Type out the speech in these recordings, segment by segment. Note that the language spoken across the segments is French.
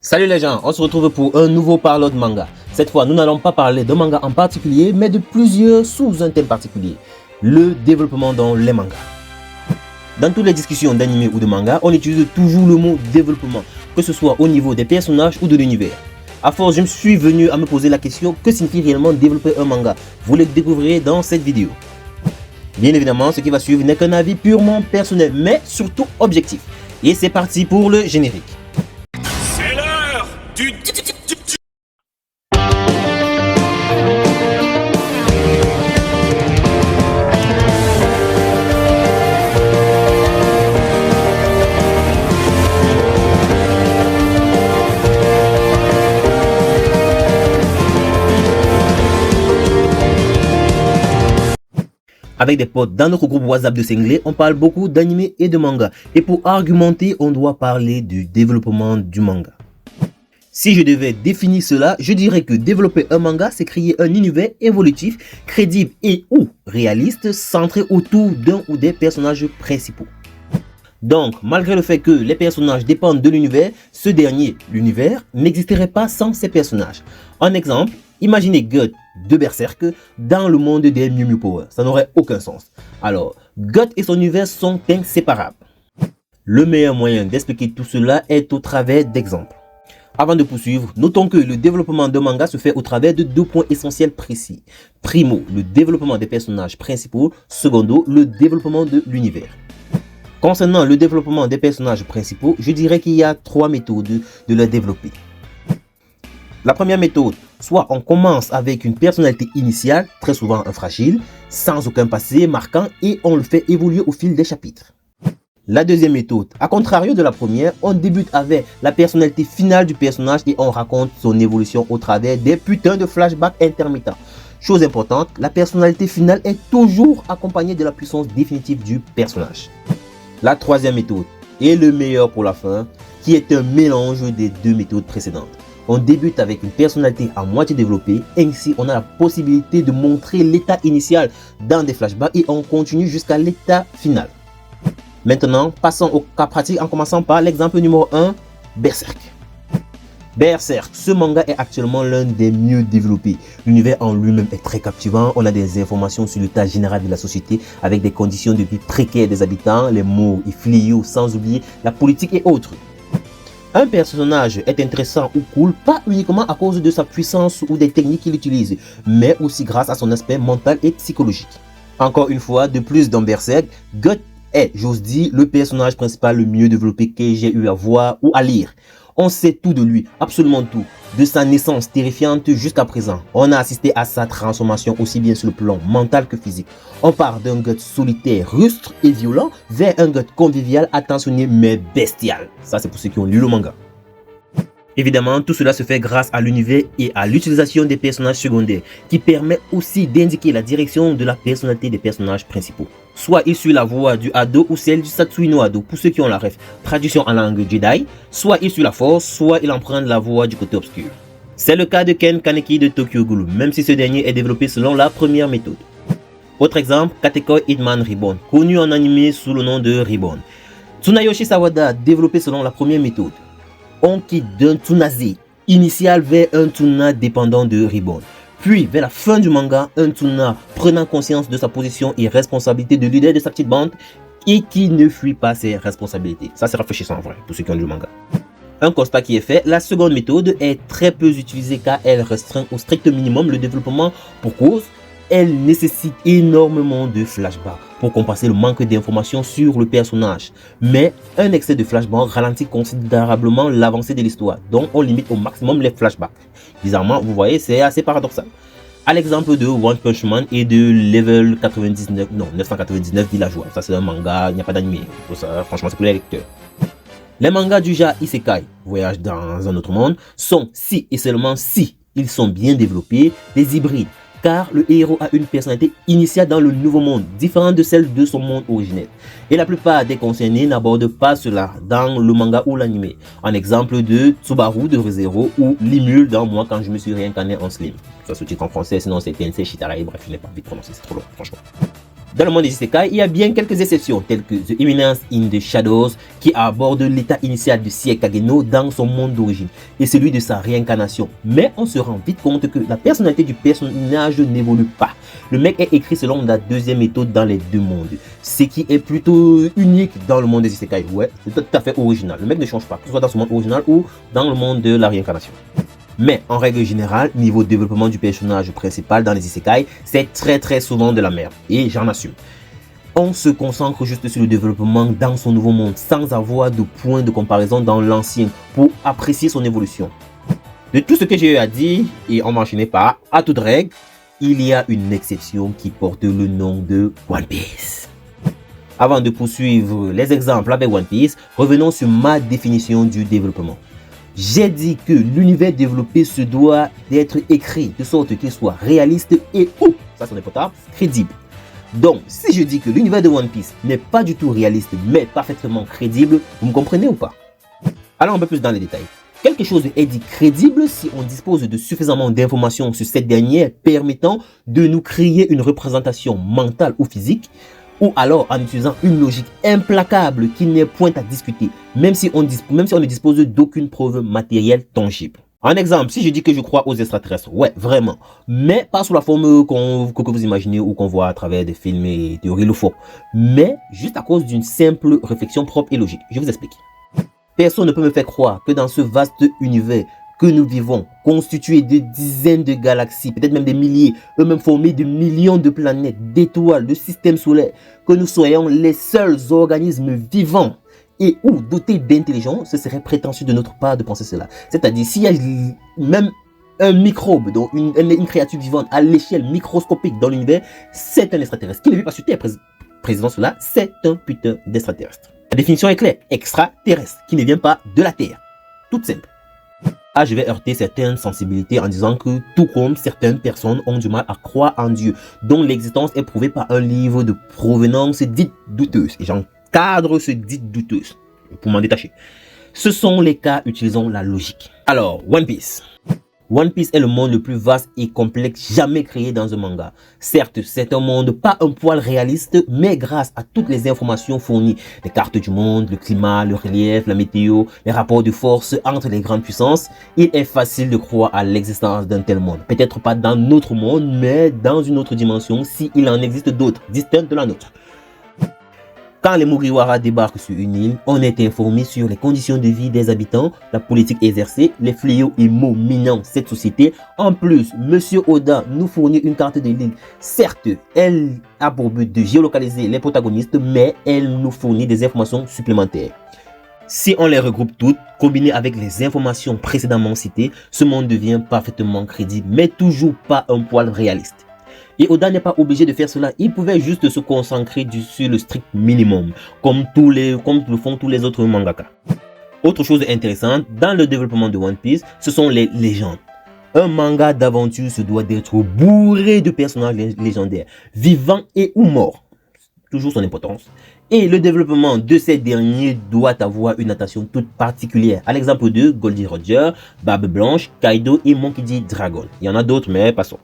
Salut les gens, on se retrouve pour un nouveau parlo de manga. Cette fois, nous n'allons pas parler de manga en particulier, mais de plusieurs sous un thème particulier. Le développement dans les mangas. Dans toutes les discussions d'anime ou de manga, on utilise toujours le mot développement, que ce soit au niveau des personnages ou de l'univers. À force, je me suis venu à me poser la question, que signifie réellement développer un manga? Vous le découvrirez dans cette vidéo. Bien évidemment, ce qui va suivre n'est qu'un avis purement personnel, mais surtout objectif. Et c'est parti pour le générique. C'est l'heure du... Avec des potes dans notre groupe WhatsApp de cinglés, on parle beaucoup d'anime et de manga. Et pour argumenter, on doit parler du développement du manga. Si je devais définir cela, je dirais que développer un manga, c'est créer un univers évolutif, crédible et ou réaliste, centré autour d'un ou des personnages principaux. Donc, malgré le fait que les personnages dépendent de l'univers, ce dernier, l'univers, n'existerait pas sans ces personnages. En exemple, imaginez Guts de Berserk dans le monde des Mew Mew Power. Ça n'aurait aucun sens. Alors, Guts et son univers sont inséparables. Le meilleur moyen d'expliquer tout cela est au travers d'exemples. Avant de poursuivre, notons que le développement de manga se fait au travers de deux points essentiels précis. Primo, le développement des personnages principaux. Secondo, le développement de l'univers. Concernant le développement des personnages principaux, je dirais qu'il y a trois méthodes de les développer. La première méthode, soit on commence avec une personnalité initiale, très souvent un fragile, sans aucun passé marquant et on le fait évoluer au fil des chapitres. La deuxième méthode, à contrario de la première, on débute avec la personnalité finale du personnage et on raconte son évolution au travers des putains de flashbacks intermittents. Chose importante, la personnalité finale est toujours accompagnée de la puissance définitive du personnage. La troisième méthode est le meilleur pour la fin, qui est un mélange des deux méthodes précédentes. On débute avec une personnalité à moitié développée, ainsi on a la possibilité de montrer l'état initial dans des flashbacks et on continue jusqu'à l'état final. Maintenant, passons au cas pratique en commençant par l'exemple numéro 1, Berserk. Berserk, ce manga est actuellement l'un des mieux développés. L'univers en lui-même est très captivant. On a des informations sur l'état général de la société avec des conditions de vie précaires des habitants, les maux et fléaux, sans oublier la politique et autres. Un personnage est intéressant ou cool, pas uniquement à cause de sa puissance ou des techniques qu'il utilise, mais aussi grâce à son aspect mental et psychologique. Encore une fois, de plus dans Berserk, Guts est, j'ose dire, le personnage principal le mieux développé que j'ai eu à voir ou à lire. On sait tout de lui, absolument tout, de sa naissance terrifiante jusqu'à présent. On a assisté à sa transformation aussi bien sur le plan mental que physique. On part d'un Guts solitaire, rustre et violent vers un Guts convivial, attentionné mais bestial. Ça c'est pour ceux qui ont lu le manga. Évidemment, tout cela se fait grâce à l'univers et à l'utilisation des personnages secondaires, qui permet aussi d'indiquer la direction de la personnalité des personnages principaux. Soit il suit la voie du Hado ou celle du Satsui no Hado, pour ceux qui ont la ref, traduction en langue Jedi, soit il suit la force, soit il emprunte la voie du côté obscur. C'est le cas de Ken Kaneki de Tokyo Ghoul, même si ce dernier est développé selon la première méthode. Autre exemple, Katekoi Hitman Reborn, connu en anime sous le nom de Reborn. Tsunayoshi Sawada, développé selon la première méthode. On quitte d'un Tsunade initial vers un Tsuna dépendant de Reborn. Puis, vers la fin du manga, un Tsuna prenant conscience de sa position et responsabilité de leader de sa petite bande et qui ne fuit pas ses responsabilités. Ça, c'est rafraîchissant en vrai, pour ceux qui ont lu le manga. Un constat qui est fait, la seconde méthode est très peu utilisée car elle restreint au strict minimum le développement pour cause. Elle nécessite énormément de flashbacks pour compenser le manque d'informations sur le personnage. Mais un excès de flashbacks ralentit considérablement l'avancée de l'histoire, donc on limite au maximum les flashbacks. Bizarrement, vous voyez, c'est assez paradoxal. À l'exemple de One Punch Man et de Level 99, non, 999 Villageois. Ça c'est un manga, il n'y a pas d'anime. Franchement, c'est pour les lecteurs. Les mangas du genre Isekai, Voyage dans un autre monde, sont si et seulement si ils sont bien développés, des hybrides. Car le héros a une personnalité initiale dans le nouveau monde, différente de celle de son monde originel. Et la plupart des concernés n'abordent pas cela dans le manga ou l'anime. En exemple de Tsubaru de Re:Zero ou Limul dans Moi quand je me suis réincarné en Slim. Ça se titre en français, sinon c'est Tensei Shitarae, bref, je n'ai pas envie de prononcer, c'est trop long, franchement. Dans le monde des isekai, il y a bien quelques exceptions, telles que The Eminence in the Shadows, qui aborde l'état initial de Sekai Kageno dans son monde d'origine, et celui de sa réincarnation. Mais on se rend vite compte que la personnalité du personnage n'évolue pas. Le mec est écrit selon la deuxième méthode dans les deux mondes, ce qui est plutôt unique dans le monde des isekai. Ouais, c'est tout à fait original. Le mec ne change pas, que ce soit dans son monde original ou dans le monde de la réincarnation. Mais en règle générale, niveau développement du personnage principal dans les isekai, c'est très souvent de la merde. Et j'en assume. On se concentre juste sur le développement dans son nouveau monde, sans avoir de point de comparaison dans l'ancien pour apprécier son évolution. De tout ce que j'ai eu à dire, et on m'enchaînait pas, à toute règle, il y a une exception qui porte le nom de One Piece. Avant de poursuivre les exemples avec One Piece, revenons sur ma définition du développement. J'ai dit que l'univers développé se doit d'être écrit de sorte qu'il soit réaliste et ou, ça c'est important, crédible. Donc, si je dis que l'univers de One Piece n'est pas du tout réaliste mais parfaitement crédible, vous me comprenez ou pas? Allons un peu plus dans les détails. Quelque chose est dit crédible si on dispose de suffisamment d'informations sur cette dernière permettant de nous créer une représentation mentale ou physique, ou alors en utilisant une logique implacable qui n'est point à discuter, même si on ne dispose d'aucune preuve matérielle tangible. Un exemple, si je dis que je crois aux extraterrestres, ouais, vraiment, mais pas sous la forme que vous imaginez ou qu'on voit à travers des films et théories loufoques, mais juste à cause d'une simple réflexion propre et logique. Je vous explique. Personne ne peut me faire croire que dans ce vaste univers que nous vivons, constitué de dizaines de galaxies, peut-être même des milliers, eux-mêmes formés de millions de planètes, d'étoiles, de systèmes solaires, que nous soyons les seuls organismes vivants et ou dotés d'intelligence, ce serait prétentieux de notre part de penser cela. C'est-à-dire, s'il y a même un microbe, donc une créature vivante à l'échelle microscopique dans l'univers, c'est un extraterrestre. Qui ne vit pas sur Terre, président cela, c'est un putain d'extraterrestre. La définition est claire, extraterrestre, qui ne vient pas de la Terre. Toute simple. Ah, je vais heurter certaines sensibilités en disant que tout comme certaines personnes ont du mal à croire en Dieu, dont l'existence est prouvée par un livre de provenance dite douteuse. Et j'encadre ce dit douteuse pour m'en détacher. Ce sont les cas utilisant la logique. Alors, One Piece. One Piece est le monde le plus vaste et complexe jamais créé dans un manga. Certes, c'est un monde pas un poil réaliste, mais grâce à toutes les informations fournies, les cartes du monde, le climat, le relief, la météo, les rapports de force entre les grandes puissances, il est facile de croire à l'existence d'un tel monde. Peut-être pas dans notre monde, mais dans une autre dimension, s'il en existe d'autres, distinctes de la nôtre. Quand les Mugiwara débarquent sur une île, on est informé sur les conditions de vie des habitants, la politique exercée, les fléaux et maux minant cette société. En plus, Monsieur Oda nous fournit une carte de l'île. Certes, elle a pour but de géolocaliser les protagonistes, mais elle nous fournit des informations supplémentaires. Si on les regroupe toutes, combinées avec les informations précédemment citées, ce monde devient parfaitement crédible, mais toujours pas un poil réaliste. Et Oda n'est pas obligé de faire cela, il pouvait juste se concentrer sur le strict minimum, comme le font tous les autres mangaka. Autre chose intéressante, dans le développement de One Piece, ce sont les légendes. Un manga d'aventure se doit d'être bourré de personnages légendaires, vivants et ou morts. Toujours son importance. Et le développement de ces derniers doit avoir une attention toute particulière. À l'exemple de Goldie Roger, Barbe Blanche, Kaido et Monkey D. Dragon. Il y en a d'autres, mais passons.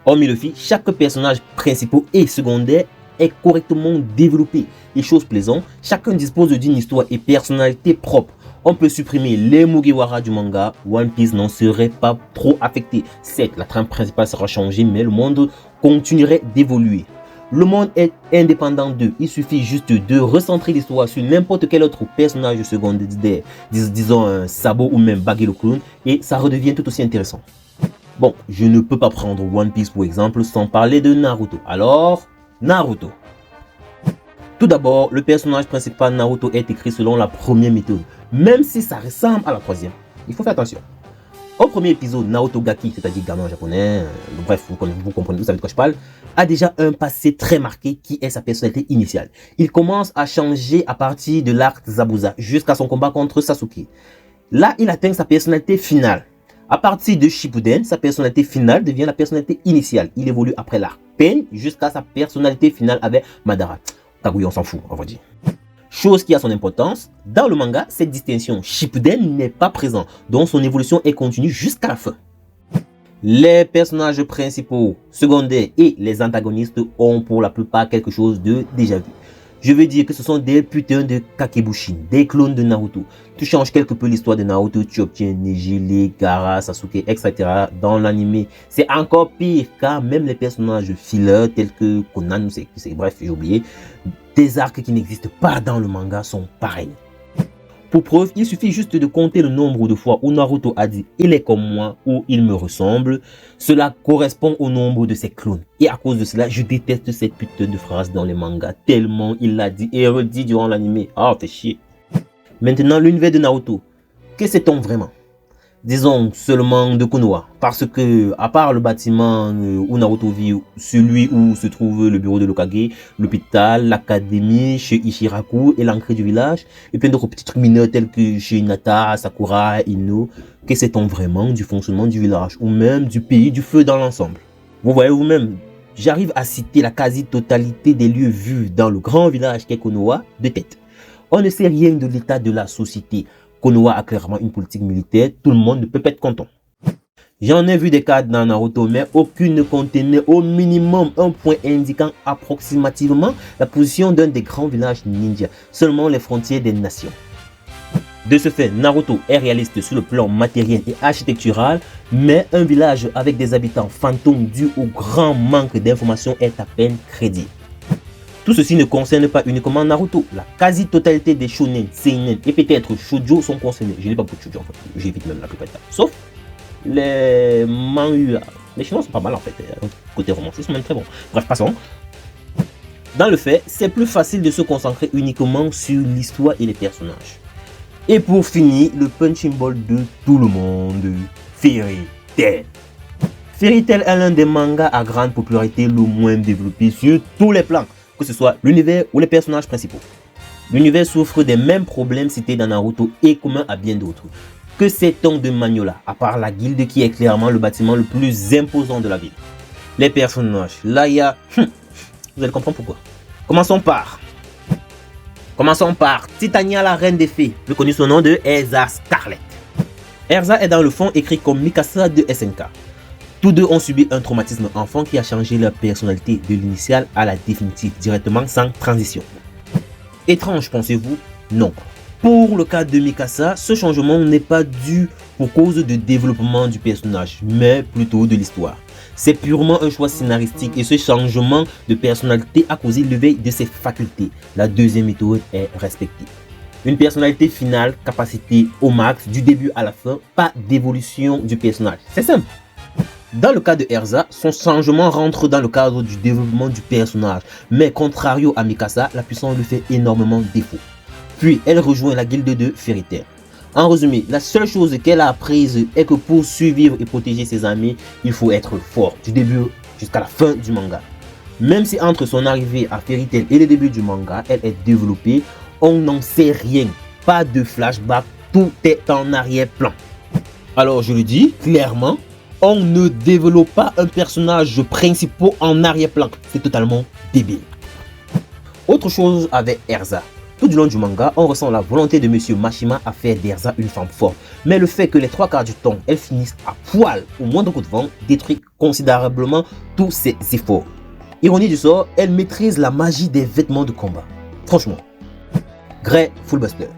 Hormis Luffy, chaque personnage principal et secondaire est correctement développé. Et chose plaisante, chacun dispose d'une histoire et personnalité propre. On peut supprimer les Mugiwara du manga, One Piece n'en serait pas trop affecté. Certes, la trame principale sera changée, mais le monde continuerait d'évoluer. Le monde est indépendant d'eux, il suffit juste de recentrer l'histoire sur n'importe quel autre personnage secondaire, disons Sabo ou même Baggy le Clown, et ça redevient tout aussi intéressant. Bon, je ne peux pas prendre One Piece pour exemple sans parler de Naruto. Alors, Naruto. Tout d'abord, le personnage principal Naruto est écrit selon la première méthode, même si ça ressemble à la troisième. Il faut faire attention. Au premier épisode, Naoto Gaki, c'est-à-dire gamin japonais, bref, vous comprenez, vous savez de quoi je parle, a déjà un passé très marqué qui est sa personnalité initiale. Il commence à changer à partir de l'arc Zabuza jusqu'à son combat contre Sasuke. Là, il atteint sa personnalité finale. À partir de Shippuden, sa personnalité finale devient la personnalité initiale. Il évolue après l'arc Pain jusqu'à sa personnalité finale avec Madara. Kaguya, on s'en fout, on va dire. Chose qui a son importance, dans le manga, cette distinction Shippuden n'est pas présente, donc son évolution est continue jusqu'à la fin. Les personnages principaux, secondaires et les antagonistes ont pour la plupart quelque chose de déjà vu. Je veux dire que ce sont des putains de Kakebushin, des clones de Naruto. Tu changes quelque peu l'histoire de Naruto, tu obtiens Neji, Lee, Gaara, Sasuke, etc. Dans l'anime, c'est encore pire car même les personnages fillers tels que Conan, bref, j'ai oublié, des arcs qui n'existent pas dans le manga sont pareils. Pour preuve, il suffit juste de compter le nombre de fois où Naruto a dit « il est comme moi » ou « il me ressemble ». Cela correspond au nombre de ses clones. Et à cause de cela, je déteste cette putain de phrase dans les mangas, tellement il l'a dit et redit durant l'anime. Ah, fait chier. Maintenant, l'univers de Naruto. Que sait-on vraiment? Disons seulement de Konoha, parce que à part le bâtiment où Naruto vit, celui où se trouve le bureau de l'Hokage, l'hôpital, l'académie chez Ichiraku et l'entrée du village, et plein d'autres petits trucs mineurs tels que chez Hinata, Sakura, Ino, que sait-on vraiment du fonctionnement du village ou même du pays du feu dans l'ensemble? Vous voyez vous-même, j'arrive à citer la quasi-totalité des lieux vus dans le grand village qu'est Konoha de tête. On ne sait rien de l'état de la société. Konoha a clairement une politique militaire, tout le monde ne peut pas être content. J'en ai vu des cadres dans Naruto, mais aucune ne contenait au minimum un point indiquant approximativement la position d'un des grands villages ninja, seulement les frontières des nations. De ce fait, Naruto est réaliste sur le plan matériel et architectural, mais un village avec des habitants fantômes dû au grand manque d'informations est à peine crédible. Tout ceci ne concerne pas uniquement Naruto. La quasi-totalité des shonen, seinen et peut-être shoujo sont concernés. Je n'ai pas beaucoup de shoujo en fait. J'évite même la plupart du temps. Sauf les manhwa. Les chinois sont pas mal en fait. Côté romancier, ils sont même très bons. Bref, passons. Dans le fait, c'est plus facile de se concentrer uniquement sur l'histoire et les personnages. Et pour finir, le punching ball de tout le monde, Fairy Tail. Fairy Tail est l'un des mangas à grande popularité le moins développé sur tous les plans, que ce soit l'univers ou les personnages principaux. L'univers souffre des mêmes problèmes cités dans Naruto et commun à bien d'autres. Que sait-on de Magnola, à part la guilde qui est clairement le bâtiment le plus imposant de la ville? Les personnages, là il y a... Vous allez comprendre pourquoi. Commençons par Titania, la reine des fées, plus connue sous le nom de Erza Scarlet. Erza est dans le fond écrit comme Mikasa de SNK. Tous deux ont subi un traumatisme enfant qui a changé leur personnalité de l'initiale à la définitive, directement sans transition. Étrange, pensez-vous? Non. Pour le cas de Mikasa, ce changement n'est pas dû pour cause de développement du personnage, mais plutôt de l'histoire. C'est purement un choix scénaristique et ce changement de personnalité a causé l'éveil de ses facultés. La deuxième méthode est respectée. Une personnalité finale, capacité au max, du début à la fin, pas d'évolution du personnage. C'est simple. Dans le cas de Erza, son changement rentre dans le cadre du développement du personnage, mais contrario à Mikasa, la puissance lui fait énormément défaut. Puis elle rejoint la guilde de Fairy Tail. En résumé, la seule chose qu'elle a apprise est que pour survivre et protéger ses amis, il faut être fort du début jusqu'à la fin du manga. Même si entre son arrivée à Fairy Tail et le début du manga, elle est développée, on n'en sait rien. Pas de flashback, tout est en arrière-plan. Alors je le dis clairement, on ne développe pas un personnage principal en arrière-plan. C'est totalement débile. Autre chose avec Erza. Tout du long du manga, on ressent la volonté de Monsieur Mashima à faire d'Erza une femme forte. Mais le fait que les 3/4 du temps, elle finisse à poil au moindre coup de vent détruit considérablement tous ses efforts. Ironie du sort, elle maîtrise la magie des vêtements de combat. Franchement. Grey Fullbuster.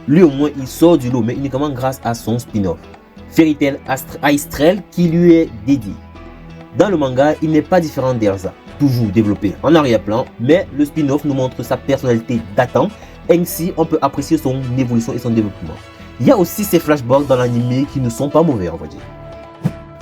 Lui au moins il sort du lot, mais uniquement grâce à son spin-off. Fairy Tail Astrel qui lui est dédié. Dans le manga, il n'est pas différent d'Erza, toujours développé en arrière-plan, mais le spin-off nous montre sa personnalité datant, ainsi on peut apprécier son évolution et son développement. Il y a aussi ces flashbacks dans l'anime qui ne sont pas mauvais, on va dire.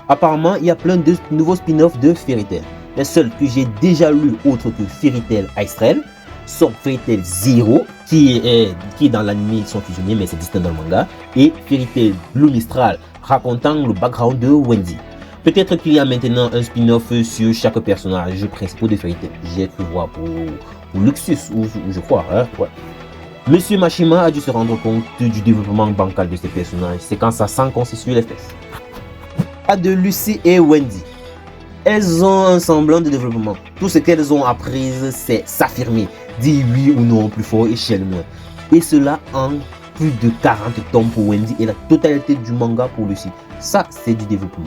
Apparemment, il y a plein de nouveaux spin-offs de Fairy Tail. Les seuls que j'ai déjà lus autres que Fairy Tail Astrel sont Fairy Tail Zero, qui est dans l'anime, ils sont fusionnés mais c'est distinct dans le manga, et Fairy Tail Blue Mistral, racontant le background de Wendy. Peut-être qu'il y a maintenant un spin-off sur chaque personnage principal de Fairy Tail. J'ai cru voir pour Luxus, ou je crois, hein, ouais. Monsieur Mashima a dû se rendre compte du développement bancal de ces personnages, c'est quand ça sent qu'on s'y suit les fesses. Pas de Lucy et Wendy. Elles ont un semblant de développement. Tout ce qu'elles ont appris, c'est s'affirmer, dire oui ou non plus fort et chier le moins. Et cela en plus de 40 tomes pour Wendy et la totalité du manga pour Lucy. Ça, c'est du développement.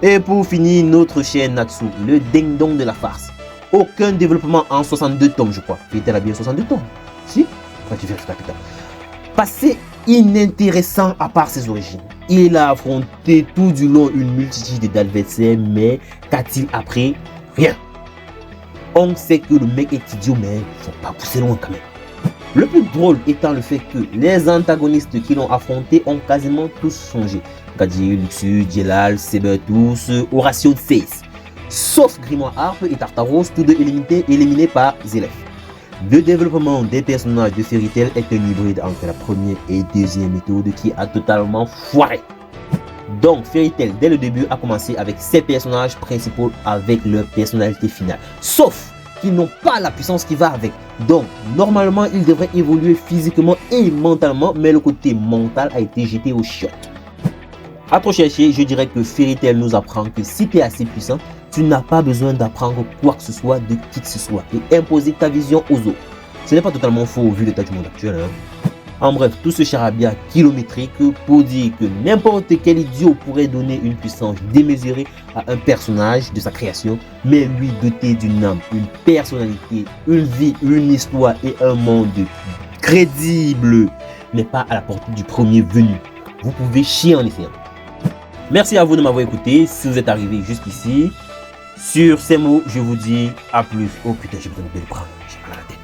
Et pour finir, notre cher Natsu, le ding-dong de la farce. Aucun développement en 62 tomes, je crois. Fairytale a bien 62 tomes. Si? Enfin, tu vérifies, putain. Passé inintéressant à part ses origines. Il a affronté tout du long une multitude d'adversaires, mais qu'a-t-il après? Rien. On sait que le mec est idiot, mais il ne faut pas pousser loin quand même. Le plus drôle étant le fait que les antagonistes qui l'ont affronté ont quasiment tous changé. Gadir, Luxus, Djelal, Sabertooth, Horatio 16. Sauf Grimoire Harpe et Tartaros, tous deux éliminés par Zélef. Le développement des personnages de Fairy Tail est un hybride entre la première et deuxième méthode qui a totalement foiré. Donc Fairy Tail dès le début a commencé avec ses personnages principaux avec leur personnalité finale. Sauf qu'ils n'ont pas la puissance qui va avec. Donc normalement ils devraient évoluer physiquement et mentalement, mais le côté mental a été jeté aux chiottes. À trop chercher, je dirais que Fairy Tail nous apprend que si tu es assez puissant, tu n'as pas besoin d'apprendre quoi que ce soit de qui que ce soit et imposer ta vision aux autres. Ce n'est pas totalement faux au vu de l'état du monde actuel. En bref, tout ce charabia kilométrique pour dire que n'importe quel idiot pourrait donner une puissance démesurée à un personnage de sa création, mais lui doter d'une âme, une personnalité, une vie, une histoire et un monde crédible n'est pas à la portée du premier venu. Vous pouvez chier en essayant. Merci à vous de m'avoir écouté. Si vous êtes arrivé jusqu'ici, sur ces mots, je vous dis à plus. Oh putain, j'ai besoin de belle bras. J'ai mal à la tête.